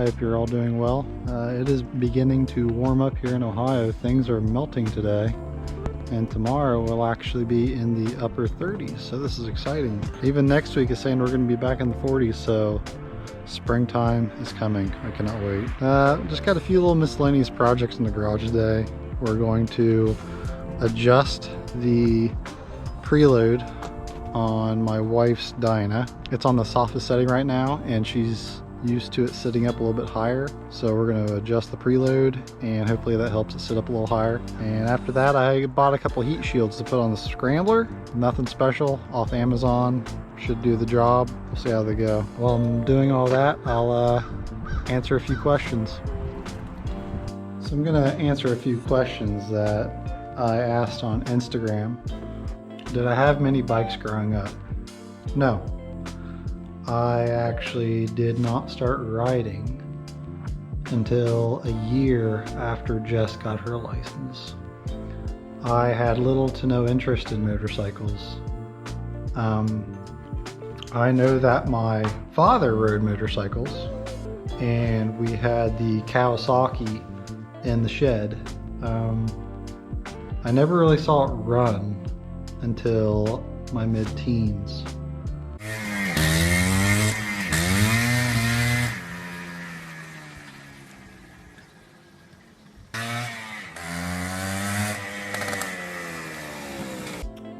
hope you're all doing well. It is beginning to warm up here in Ohio. Things are melting today, and tomorrow we'll actually be in the upper 30s, so this is exciting. Even next week is saying we're going to be back in the 40s, so springtime is coming. I cannot wait. Just got a few little miscellaneous projects in the garage today. We're going to adjust the preload on my wife's Dyna. It's on the softest setting right now, and she's used to it sitting up a little bit higher, so we're going to adjust the preload and hopefully that helps it sit up a little higher. And after that, I bought a couple heat shields to put on the Scrambler. Nothing special, off Amazon, should do the job. We'll see how they go. While I'm doing all that, I'll answer a few questions. So I'm going to answer a few questions that I asked on Instagram. Did I have many bikes growing up? No. I actually did not start riding until a year after Jess got her license. I had little to no interest in motorcycles. I know that my father rode motorcycles, and we had the Kawasaki in the shed. I never really saw it run until my mid-teens.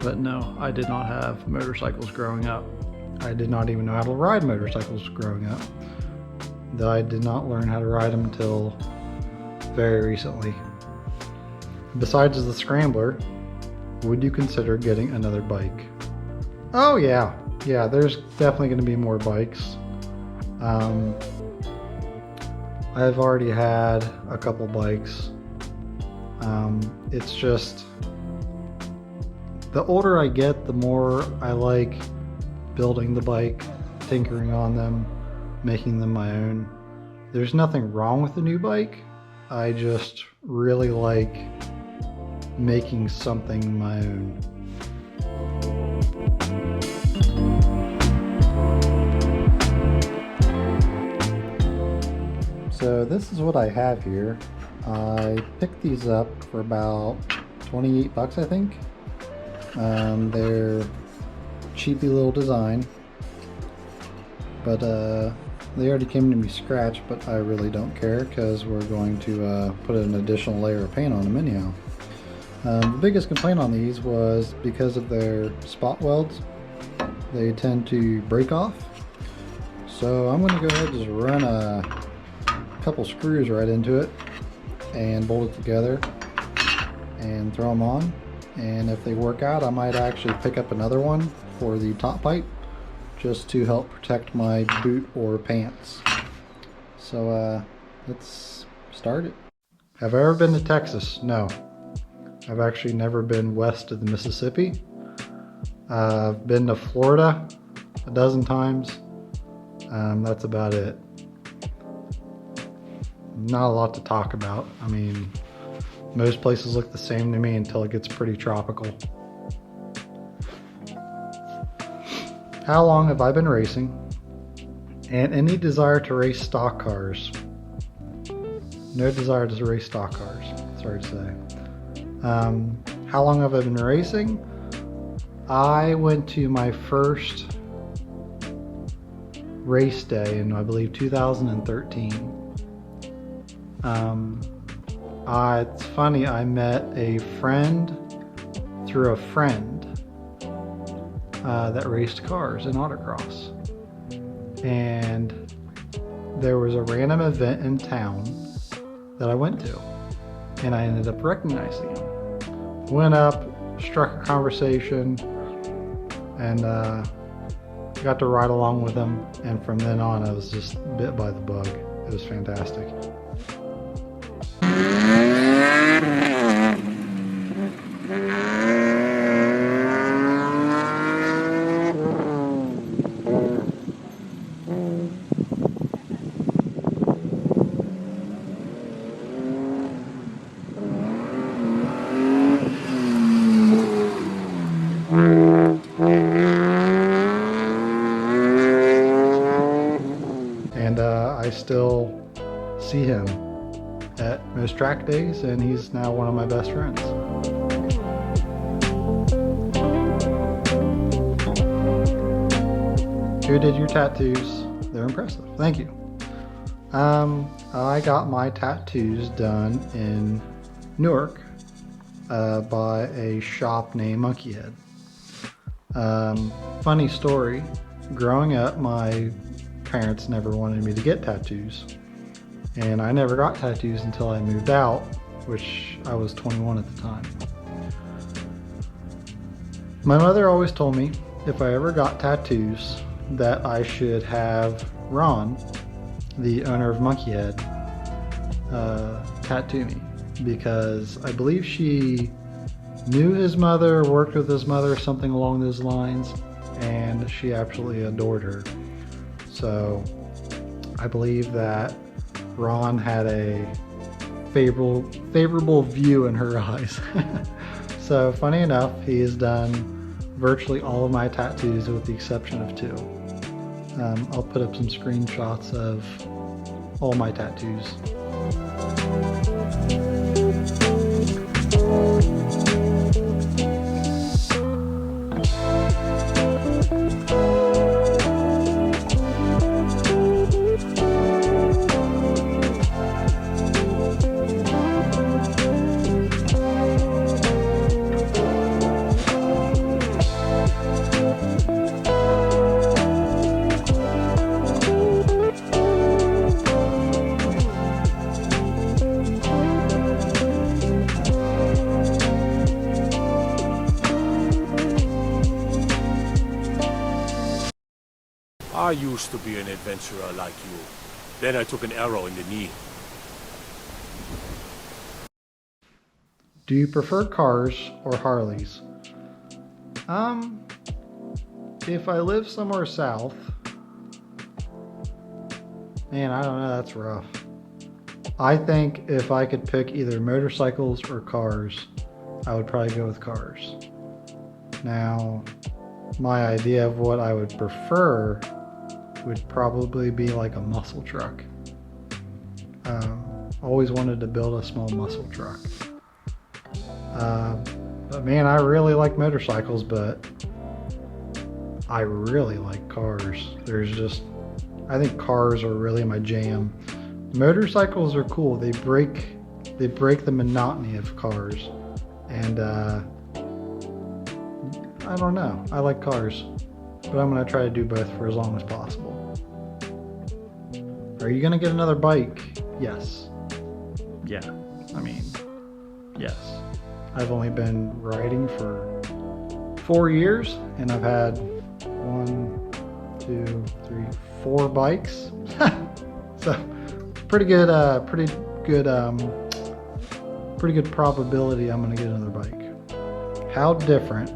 But no, I did not have motorcycles growing up. I did not even know how to ride motorcycles growing up. Though I did not learn how to ride them until very recently. Besides the Scrambler, would you consider getting another bike? Oh yeah, there's definitely going to be more bikes. I've already had a couple bikes. It's just, the older I get, the more I like building the bike, tinkering on them, making them my own. There's nothing wrong with the new bike. I just really like making something my own. So this is what I have here. I picked these up for about 28 bucks, I think. They're cheapy little design, but they already came to me scratched, but I really don't care because we're going to put an additional layer of paint on them anyhow. The biggest complaint on these was because of their spot welds. They tend to break off. So I'm going to go ahead and just run a couple screws right into it and bolt it together and throw them on. And if they work out, I might actually pick up another one for the top pipe just to help protect my boot or pants. So let's start it. Have I ever been to Texas? No. I've actually never been west of the Mississippi. I've been to Florida a dozen times. That's about it. Not a lot to talk about. I mean, most places look the same to me until it gets pretty tropical. How long have I been racing? And any desire to race stock cars? No desire to race stock cars, sorry to say. How long have I been racing? I went to my first race day in, I believe, 2013. It's funny, I met a friend through a friend that raced cars in autocross. And there was a random event in town that I went to, and I ended up recognizing him. Went up, struck a conversation, and got to ride along with him, and from then on I was just bit by the bug. It was fantastic. And I still see him at most track days, and he's now one of my best friends. Who did your tattoos? They're impressive. Thank you. I got my tattoos done in Newark by a shop named Monkeyhead. Funny story, growing up, my parents never wanted me to get tattoos, and I never got tattoos until I moved out, which I was 21 at the time. My mother always told me if I ever got tattoos that I should have Ron, the owner of Monkeyhead, tattoo me, because I believe she knew his mother, worked with his mother, something along those lines, and she absolutely adored her. So I believe that Ron had a favorable view in her eyes. So funny enough, he has done virtually all of my tattoos with the exception of 2. I'll put up some screenshots of all my tattoos. I used to be an adventurer like you. Then I took an arrow in the knee. Do you prefer cars or Harleys? If I live somewhere south, man, I don't know, that's rough. I think if I could pick either motorcycles or cars, I would probably go with cars. Now, my idea of what I would prefer would probably be like a muscle truck. Always wanted to build a small muscle truck. But man, I really like motorcycles, but I really like cars. I think cars are really my jam. Motorcycles are cool. They break the monotony of cars. And I don't know. I like cars, but I'm gonna try to do both for as long as possible. Are you gonna get another bike? Yes. Yeah. I mean, yes. I've only been riding for 4 years, and I've had 4 bikes. So pretty good probability I'm gonna get another bike. How different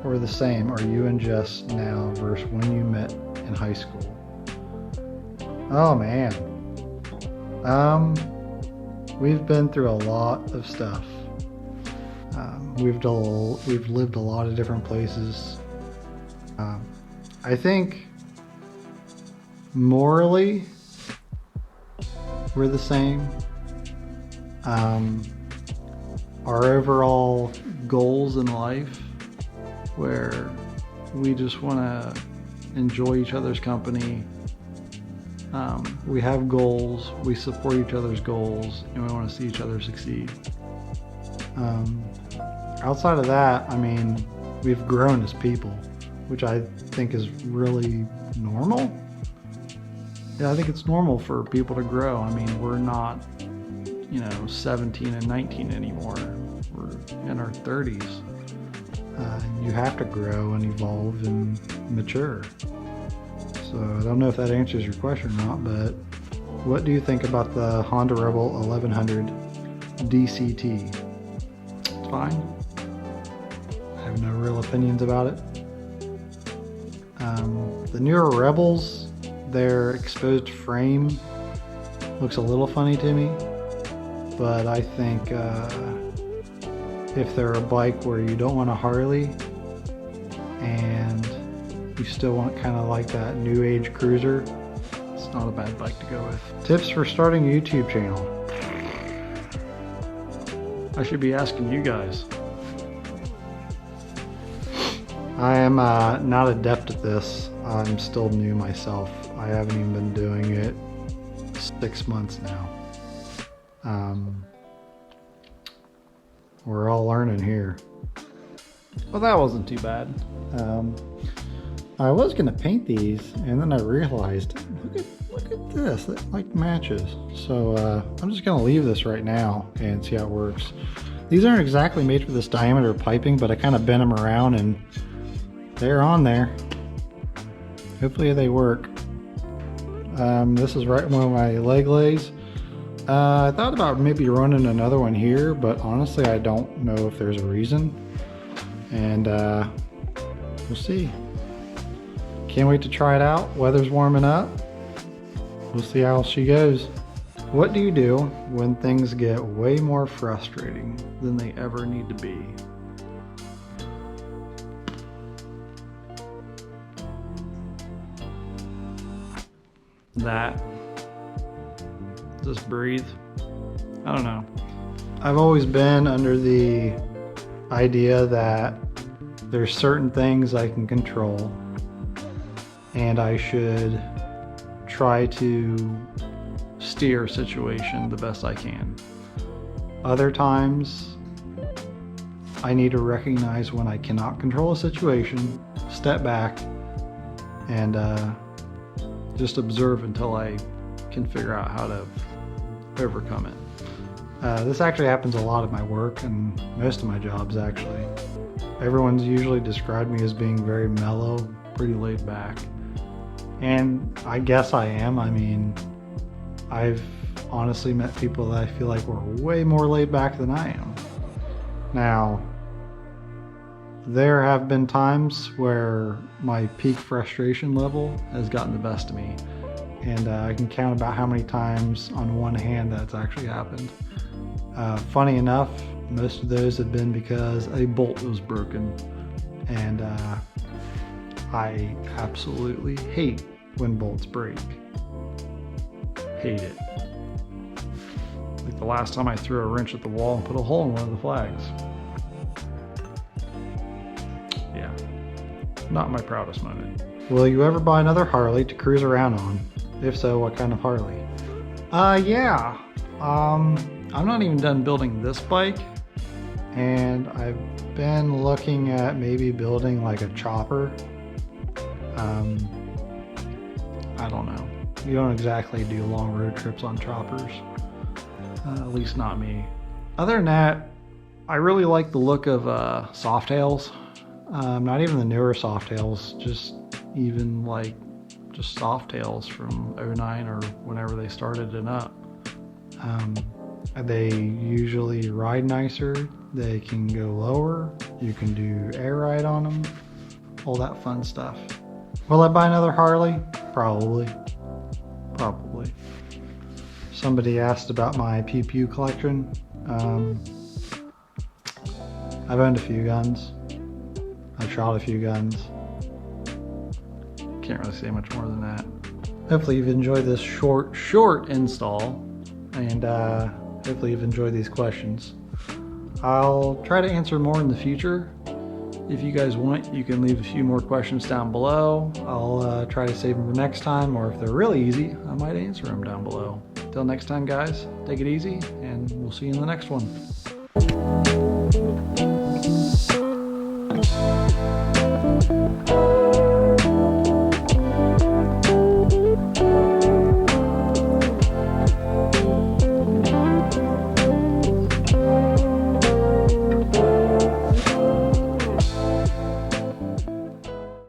or the same are you and Jess now versus when you met in high school? Oh man. We've been through a lot of stuff. We've lived a lot of different places. I think morally we're the same. Our overall goals in life, where we just want to enjoy each other's company. We have goals, we support each other's goals, and we want to see each other succeed. Outside of that, I mean, we've grown as people, which I think is really normal. Yeah, I think it's normal for people to grow. I mean, we're not, 17 and 19 anymore. We're in our 30s. You have to grow and evolve and mature. So I don't know if that answers your question or not, but what do you think about the Honda Rebel 1100 DCT? It's fine. I have no real opinions about it. The newer Rebels, their exposed frame looks a little funny to me, but I think if they're a bike where you don't want a Harley and you still want kind of like that new age cruiser, it's not a bad bike to go with. Tips for starting a YouTube channel. I should be asking you guys. I am not adept at this. I'm still new myself. I haven't even been doing it 6 months now. We're all learning here. Well, that wasn't too bad. I was gonna paint these, and then I realized, look at this, that like matches. So I'm just gonna leave this right now and see how it works. These aren't exactly made for this diameter piping, but I kind of bent them around and they're on there. Hopefully they work. This is right one of my leg lays. I thought about maybe running another one here, but honestly I don't know if there's a reason. And we'll see. Can't wait to try it out. Weather's warming up. We'll see how she goes. What do you do when things get way more frustrating than they ever need to be? That. Just breathe. I don't know. I've always been under the idea that there's certain things I can control and I should try to Steer a situation the best I can. Other times I need to recognize when I cannot control a situation, step back, and Just observe until I can figure out how to overcome it. this actually happens a lot at my work and most of my jobs actually. Everyone's usually described me as being very mellow, pretty laid back. And I guess I am. I mean, I've honestly met people that I feel like were way more laid back than I am. Now, there have been times where my peak frustration level has gotten the best of me. And I can count about how many times on one hand that's actually happened. Funny enough, most of those have been because a bolt was broken. And I absolutely hate when bolts break. Hate it. Like the last time I threw a wrench at the wall and put a hole in one of the flags. Yeah, not my proudest moment. Will you ever buy another Harley to cruise around on? If so, what kind of Harley? Yeah. I'm not even done building this bike, and I've been looking at maybe building like a chopper. I don't know. You don't exactly do long road trips on choppers. At least not me. Other than that, I really like the look of Softails. Not even the newer Softails, just Even like just Softails from 09 or whenever they started it up. They usually ride nicer. They can go lower. You can do air ride on them. All that fun stuff. Will I buy another Harley? Probably. Somebody asked about my pew pew collection. I've owned a few guns. I've shot a few guns. Can't really say much more than that. Hopefully you've enjoyed this Short install. and hopefully you've enjoyed these questions. I'll try to answer more in the future. If you guys want, you can leave a few more questions down below. I'll try to save them for next time, or if they're really easy, I might answer them down below. Till next time, guys, take it easy, and we'll see you in the next one.